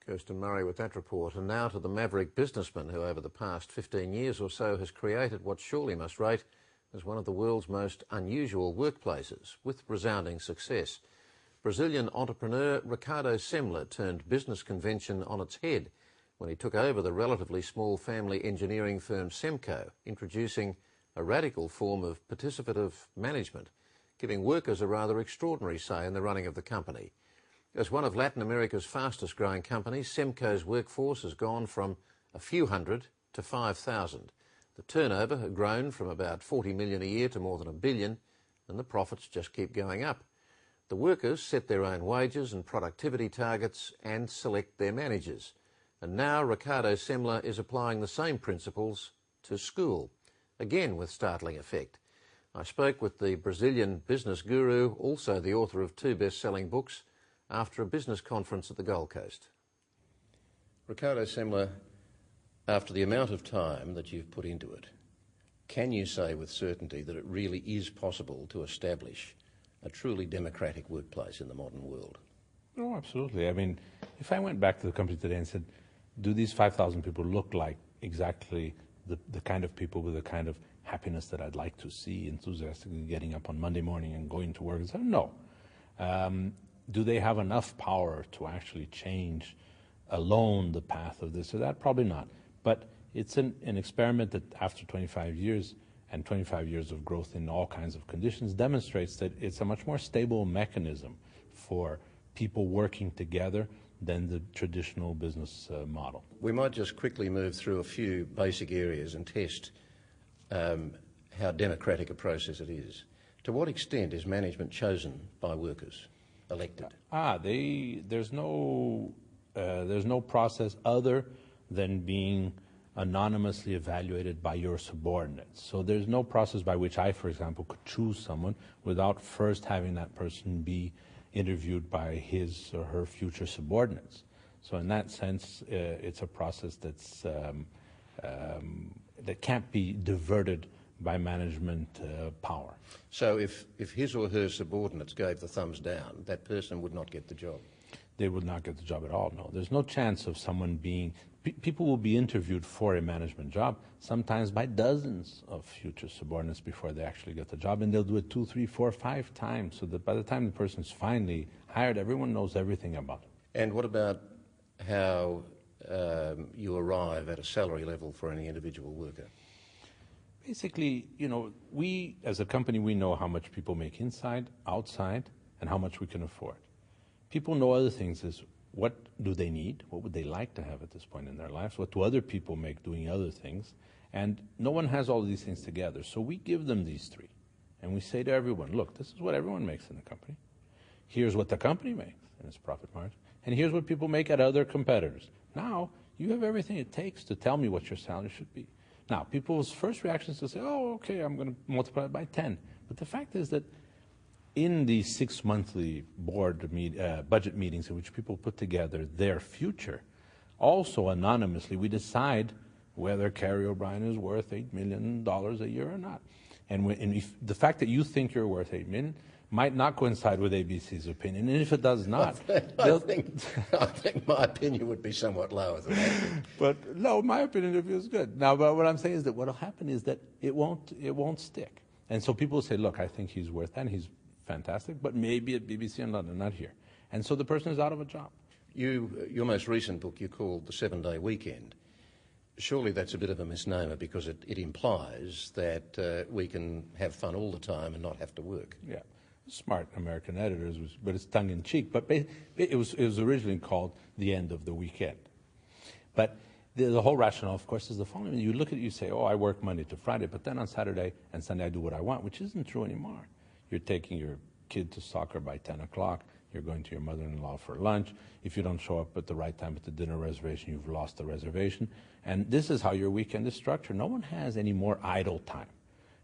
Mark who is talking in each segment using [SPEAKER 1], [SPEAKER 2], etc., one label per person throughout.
[SPEAKER 1] Kirsten Murray with that report. And now to the maverick businessman who over the past 15 years or so has created what surely must rate as one of the world's most unusual workplaces, with resounding success. Brazilian entrepreneur Ricardo Semler turned business convention on its head when he took over the relatively small family engineering firm Semco, introducing a radical form of participative management, giving workers a rather extraordinary say in the running of the company. As one of Latin America's fastest growing companies, Semco's workforce has gone from a few hundred to 5,000. The turnover had grown from about 40 million a year to more than $1 billion, and the profits just keep going up. The workers set their own wages and productivity targets and select their managers. And now Ricardo Semler is applying the same principles to school, again with startling effect. I spoke with the Brazilian business guru, also the author of 2 best-selling books, after a business conference at the Gold Coast. Ricardo Semler, after the amount of time that you've put into it, can you say with certainty that it really is possible to establish a truly democratic workplace in the modern world?
[SPEAKER 2] Oh, absolutely. I mean, if I went back to the company today and said, do these 5,000 people look like exactly the kind of people with the kind of happiness that I'd like to see, enthusiastically getting up on Monday morning and going to work? And say, no. Do they have enough power to actually change alone the path of this or that? Probably not. But it's an experiment that after 25 years and 25 years of growth in all kinds of conditions demonstrates that it's a much more stable mechanism for people working together than the traditional business model.
[SPEAKER 1] We might just quickly move through a few basic areas and test how democratic a process it is. To what extent is management chosen by workers? Elected?
[SPEAKER 2] There's no process other than being anonymously evaluated by your subordinates. So there's no process by which I, for example, could choose someone without first having that person be interviewed by his or her future subordinates. So in that sense, it's a process that's that can't be diverted by management power.
[SPEAKER 1] So if his or her subordinates gave the thumbs down, that person would not get the job?
[SPEAKER 2] They would not get the job at all, no. There's no chance of someone being... People will be interviewed for a management job, sometimes by dozens of future subordinates before they actually get the job, and they'll do it 2, 3, 4, 5 times, so that by the time the person's finally hired, everyone knows everything about it.
[SPEAKER 1] And what about how you arrive at a salary level for any individual worker?
[SPEAKER 2] Basically, you know, we as a company, we know how much people make inside, outside, and how much we can afford. People know other things as what do they need, what would they like to have at this point in their lives, what do other people make doing other things, and no one has all of these things together. So we give them these 3, and we say to everyone, look, this is what everyone makes in the company. Here's what the company makes in its profit margin, and here's what people make at other competitors. Now, you have everything it takes to tell me what your salary should be. Now, people's first reactions is to say, oh, okay, I'm going to multiply it by 10. But the fact is that in these 6 monthly budget meetings in which people put together their future, also anonymously, we decide whether Carrie O'Brien is worth $8 million a year or not. And if the fact that you think you're worth $8 million might not coincide with ABC's opinion, and if it does not...
[SPEAKER 1] I think my opinion would be somewhat lower than that.
[SPEAKER 2] But no, my opinion of you is good. Now, but what I'm saying is that what will happen is that it won't stick. And so people say, look, I think he's worth that, and he's fantastic, but maybe at BBC in London, not here. And so the person is out of a job.
[SPEAKER 1] Your most recent book you called The 7-Day Weekend. Surely that's a bit of a misnomer because it implies that we can have fun all the time and not have to work.
[SPEAKER 2] Yeah. Smart American editors, but it's tongue-in-cheek. But it was originally called The End of the Weekend. But the whole rationale, of course, is the following. You look at it, you say, oh, I work Monday to Friday, but then on Saturday and Sunday I do what I want, which isn't true anymore. You're taking your kid to soccer by 10 o'clock. You're going to your mother-in-law for lunch. If you don't show up at the right time at the dinner reservation, you've lost the reservation. And this is how your weekend is structured. No one has any more idle time.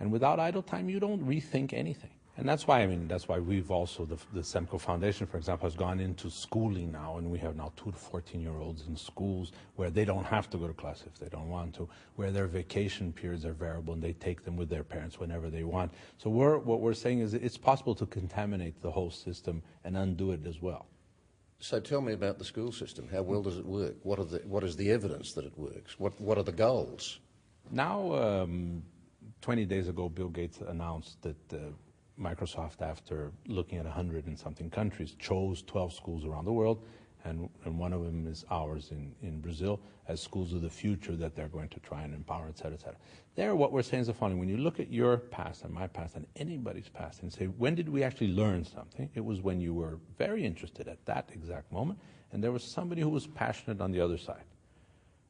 [SPEAKER 2] And without idle time, you don't rethink anything. And that's why, that's why we've also, the Semco Foundation, for example, has gone into schooling now, and we have now 2 to 14-year-olds in schools where they don't have to go to class if they don't want to, where their vacation periods are variable and they take them with their parents whenever they want. So what we're saying is it's possible to contaminate the whole system and undo it as well.
[SPEAKER 1] So tell me about the school system. How well does it work? What is the evidence that it works? What are the goals?
[SPEAKER 2] Now, 20 days ago, Bill Gates announced that Microsoft, after looking at 100 and something countries, chose 12 schools around the world, and one of them is ours in Brazil, as schools of the future that they're going to try and empower, et cetera, et cetera. There, what we're saying is the following. When you look at your past and my past and anybody's past and say, when did we actually learn something? It was when you were very interested at that exact moment, and there was somebody who was passionate on the other side.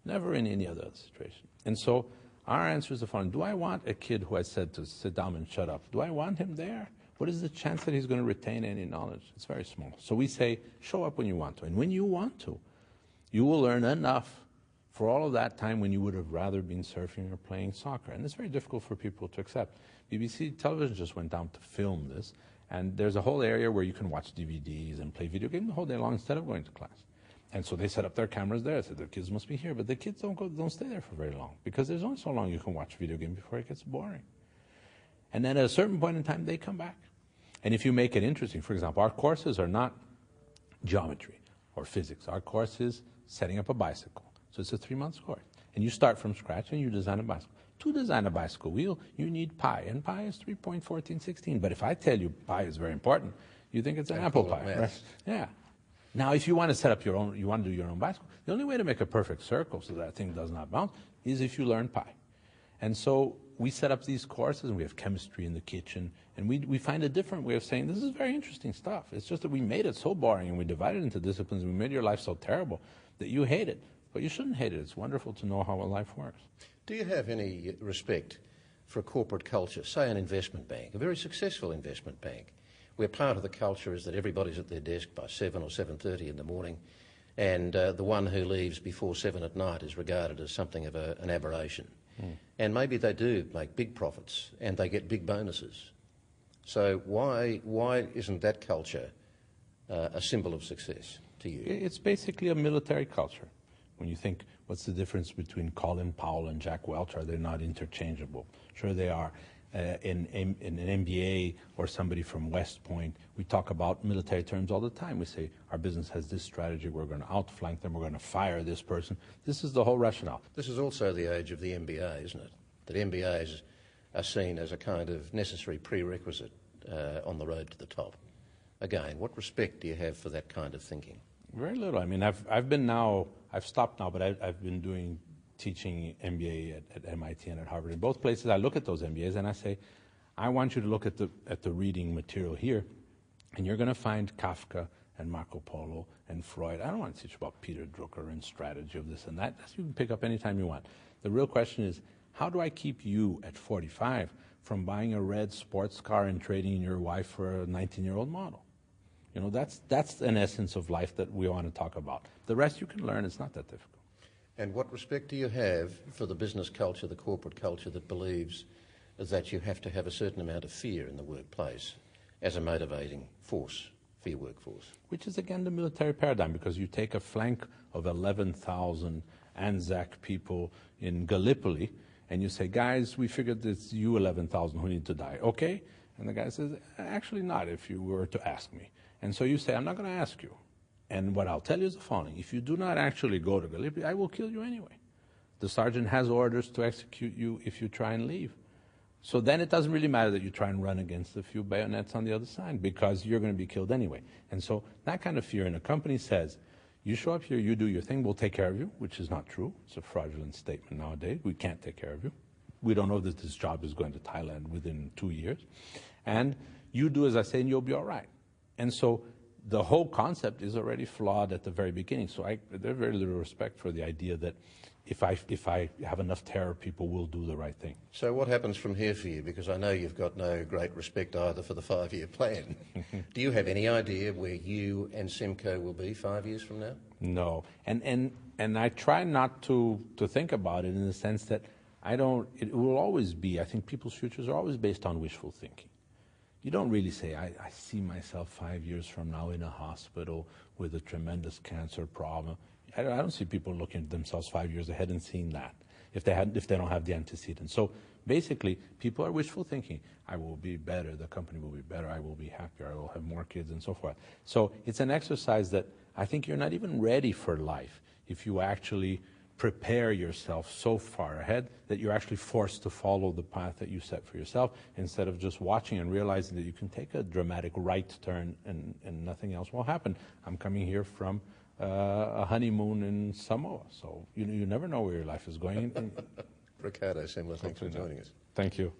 [SPEAKER 2] Never in any other situation. And so our answer is the following. Do I want a kid who I said to sit down and shut up? Do I want him there? What is the chance that he's going to retain any knowledge? It's very small. So we say, show up when you want to. And when you want to, you will learn enough for all of that time when you would have rather been surfing or playing soccer. And it's very difficult for people to accept. BBC television just went down to film this, and there's a whole area where you can watch DVDs and play video games the whole day long instead of going to class. And so they set up their cameras there. Said their kids must be here, but the kids don't stay there for very long, because there's only so long you can watch video game before it gets boring. And then at a certain point in time, they come back. And if you make it interesting, for example, our courses are not geometry or physics. Our course is setting up a bicycle. So it's a 3-month course. And you start from scratch and you design a bicycle. To design a bicycle wheel, you need pi, and pi is 3.1416. But if I tell you pi is very important, you think it's an apple pie, right? Yeah. Now, if you want to set up your own, you want to do your own bicycle, the only way to make a perfect circle so that thing does not bounce is if you learn pi. And so we set up these courses, and we have chemistry in the kitchen, and we find a different way of saying, this is very interesting stuff. It's just that we made it so boring, and we divided it into disciplines, and we made your life so terrible that you hate it. But you shouldn't hate it. It's wonderful to know how a life works.
[SPEAKER 1] Do you have any respect for a corporate culture, say an investment bank, a very successful investment bank, where part of the culture is that everybody's at their desk by 7 or 7:30 in the morning, and the one who leaves before 7 at night is regarded as something of an aberration? And maybe they do make big profits and they get big bonuses. So why isn't that culture a symbol of success to you?
[SPEAKER 2] It's basically a military culture. When you think, what's the difference between Colin Powell and Jack Welch? Are they not interchangeable? Sure they are. In an MBA or somebody from West Point, we talk about military terms all the time. We say, our business has this strategy, we're going to outflank them, we're going to fire this person. This is the whole rationale.
[SPEAKER 1] This is also the age of the MBA, isn't it? That MBAs are seen as a kind of necessary prerequisite on the road to the top. Again, what respect do you have for that kind of thinking?
[SPEAKER 2] Very little. I mean, I've stopped now, but I've been teaching MBA at MIT and at Harvard. In both places, I look at those MBAs and I say, I want you to look at the reading material here, and you're going to find Kafka and Marco Polo and Freud. I don't want to teach about Peter Drucker and strategy of this and that. You can pick up anytime you want. The real question is, how do I keep you at 45 from buying a red sports car and trading in your wife for a 19-year-old model? You know, that's an essence of life that we want to talk about. The rest you can learn. It's not that difficult.
[SPEAKER 1] And what respect do you have for the business culture, the corporate culture that believes that you have to have a certain amount of fear in the workplace as a motivating force for your workforce? Which
[SPEAKER 2] is, again, the military paradigm, because you take a flank of 11,000 Anzac people in Gallipoli, and you say, guys, we figured it's you 11,000 who need to die, okay? And the guy says, actually not, if you were to ask me. And so you say, I'm not going to ask you. And what I'll tell you is the following. If you do not actually go to Gallipoli, I will kill you anyway. The sergeant has orders to execute you if you try and leave. So then it doesn't really matter that you try and run against a few bayonets on the other side, because you're going to be killed anyway. And so that kind of fear in a company says, you show up here, you do your thing, we'll take care of you, which is not true. It's a fraudulent statement nowadays. We can't take care of you. We don't know that this job is going to Thailand within 2 years. And you do as I say and you'll be all right. And so the whole concept is already flawed at the very beginning. So there's very little respect for the idea that if I have enough terror, people will do the right thing.
[SPEAKER 1] So what happens from here for you? Because I know you've got no great respect either for the 5-year plan. Do you have any idea where you and Semco will be 5 years from now?
[SPEAKER 2] No. And I try not to think about it in the sense that it will always be, I think people's futures are always based on wishful thinking. You don't really say, I see myself 5 years from now in a hospital with a tremendous cancer problem. I don't see people looking at themselves 5 years ahead and seeing that if they don't have the antecedent. So basically, people are wishful thinking. I will be better, the company will be better, I will be happier, I will have more kids, and so forth. So it's an exercise that I think you're not even ready for life if you actually prepare yourself so far ahead that you're actually forced to follow the path that you set for yourself instead of just watching and realizing that you can take a dramatic right turn and nothing else will happen. I'm coming here from a honeymoon in Samoa, so you never know where your life is going.
[SPEAKER 1] Ricardo Semler, thanks for joining us.
[SPEAKER 2] Thank you.